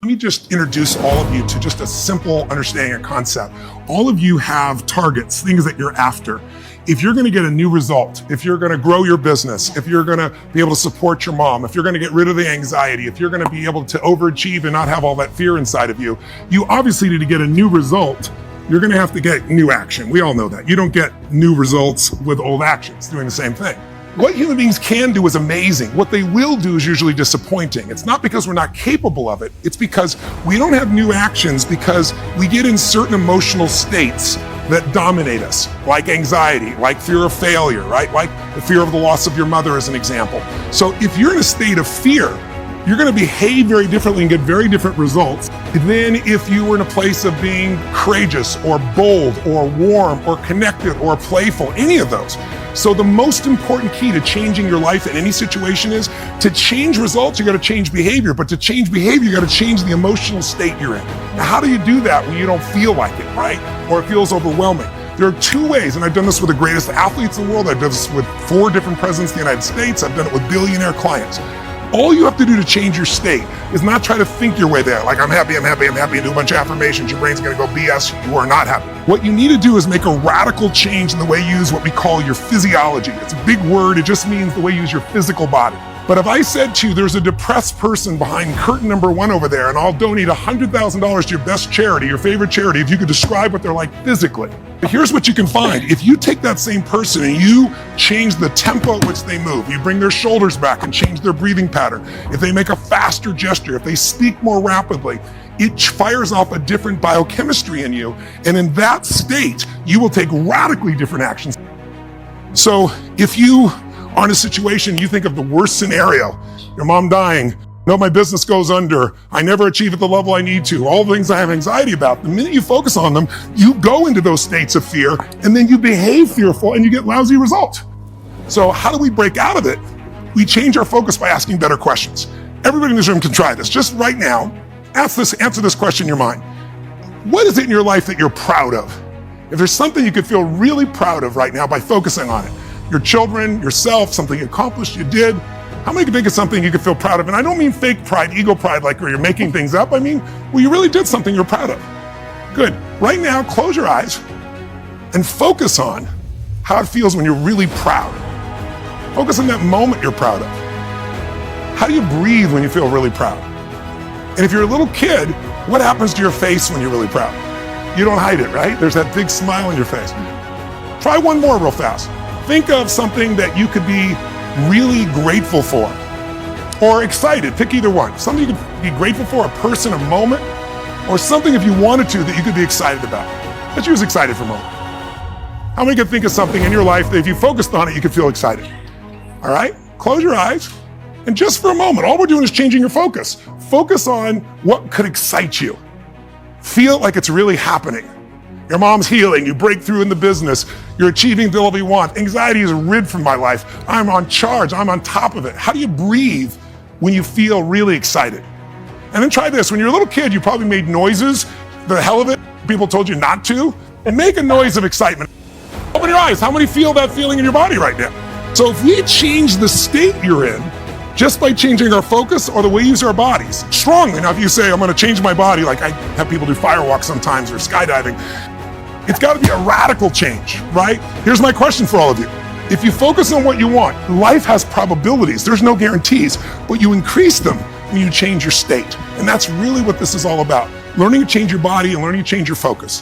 Let me just introduce all of you to just a simple understanding and concept. All of you have targets, things that you're after. If you're gonna get a new result, if you're gonna grow your business, if you're gonna be able to support your mom, if you're gonna get rid of the anxiety, if you're gonna be able to overachieve and not have all that fear inside of you, you obviously need to get a new result. You're gonna have to get new action. We all know that. You don't get new results with old actions doing the same thing. What human beings can do is amazing. What they will do is usually disappointing. It's not because we're not capable of it. It's because we don't have new actions because we get in certain emotional states that dominate us, like anxiety, like fear of failure, right? Like the fear of the loss of your mother as an example. So if you're in a state of fear, you're gonna behave very differently and get very different results than if you were in a place of being courageous or bold or warm or connected or playful, any of those. So the most important key to changing your life in any situation is to change results, you gotta change behavior, but to change behavior, you gotta change the emotional state you're in. Now, how do you do that when you don't feel like it, right? Or it feels overwhelming? There are two ways, and I've done this with the greatest athletes in the world. I've done this with 4 different presidents of the United States. I've done it with billionaire clients. All you have to do to change your state is not try to think your way there, like I'm happy, and do a bunch of affirmations. Your brain's gonna go BS, you are not happy. What you need to do is make a radical change in the way you use what we call your physiology. It's a big word, it just means the way you use your physical body. But if I said to you, there's a depressed person behind curtain number 1 over there, and I'll donate $100,000 to your best charity, your favorite charity, if you could describe what they're like physically. But here's what you can find. If you take that same person and you change the tempo at which they move, you bring their shoulders back and change their breathing pattern, if they make a faster gesture, if they speak more rapidly, it fires off a different biochemistry in you. And in that state, you will take radically different actions. So if you are in a situation, you think of the worst scenario, your mom dying, no, my business goes under, I never achieve at the level I need to, all the things I have anxiety about. The minute you focus on them, you go into those states of fear and then you behave fearful and you get lousy results. So how do we break out of it? We change our focus by asking better questions. Everybody in this room can try this. Just right now, answer this question in your mind. What is it in your life that you're proud of? If there's something you could feel really proud of right now by focusing on it, your children, yourself, something you accomplished, you did. How many can think of something you could feel proud of? And I don't mean fake pride, ego pride, like where you're making things up. I mean, well, you really did something you're proud of. Good. Right now, close your eyes and focus on how it feels when you're really proud. Focus on that moment you're proud of. How do you breathe when you feel really proud? And if you're a little kid, what happens to your face when you're really proud? You don't hide it, right? There's that big smile on your face. Try one more real fast. Think of something that you could be really grateful for or excited. Pick either one. Something you could be grateful for, a person, a moment, or something if you wanted to that you could be excited about. Let's use excited for a moment. How many can think of something in your life that if you focused on it, you could feel excited? All right, close your eyes. And just for a moment, all we're doing is changing your focus. Focus on what could excite you. Feel like it's really happening. Your mom's healing, you break through in the business, you're achieving the level you want. Anxiety is rid from my life. I'm on charge, I'm on top of it. How do you breathe when you feel really excited? And then try this, when you're a little kid, you probably made noises, the hell of it, people told you not to, and make a noise of excitement. Open your eyes, how many feel that feeling in your body right now? So if we change the state you're in, just by changing our focus or the way we use our bodies, strongly. Now if you say, I'm gonna change my body, like I have people do firewalks sometimes or skydiving, it's gotta be a radical change, right? Here's my question for all of you. If you focus on what you want, life has probabilities, there's no guarantees, but you increase them when you change your state. And that's really what this is all about. Learning to change your body and learning to change your focus.